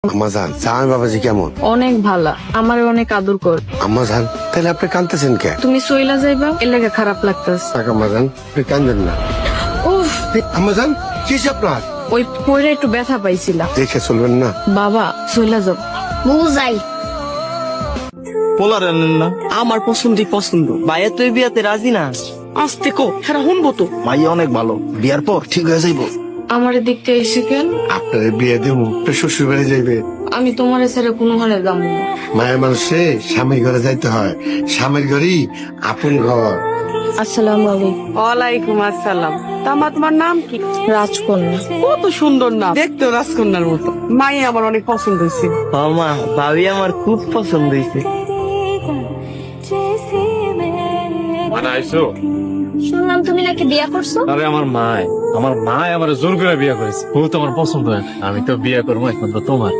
আম্মাজান জামাই বাবাজি কেমন? অনেক ভালো, আমার অনেক আদর কর। আম্মাজান তাহলে আপনি কাঁদতেছেন কে? তুমি সইলা যাইবা এর লাগে খারাপ লাগতেছে। থাক আম্মাজান, আপনি কাঁদেন না। উফ, আম্মাজান কি হয়েছে আপনার? ওই পরে একটু ব্যথা পাইছিলাম। দেখে চলবেন না। বাবা সইলা যাব। বুঝাই পোলার আনেন না? আমার পছন্দই পছন্দ। ভাইয়া তুই বিয়াতে রাজি না? আসতে কো, হ্যাঁ শুনবো তো। মাইয়া অনেক ভালো, বিয়ার পর ঠিক হয়ে যাইব। আমার দেখতে এসে কেন? আপনার বিয়ে দেবো, আপনার শ্বশুর বাড়ি যাইবে। আমি তোমার ছেড়ে কোনো হারে যাবো না। মায়ের মানুষে স্বামীর ঘরে যাইতে হয়, স্বামীর ঘরই আপন ঘর। আসসালামু আলাইকুম। ওয়ালাইকুম আসসালাম। তামা তোমার নাম কি? রাজকন্যা। কত সুন্দর নাম, দেখতে রাজকন্যার মতো। মাই আমার অনেক পছন্দ হয়েছে। ও মা, ভাবি আমার খুব পছন্দ হয়েছে। শুনলাম তুমি নাকি বিয়া করছো। আরে আমার মা আমার জোর করে বিয়ে করেছে, ও তো আমার পছন্দ হয় না। আমি তো বিয়ে করবো এখন তো তোমার।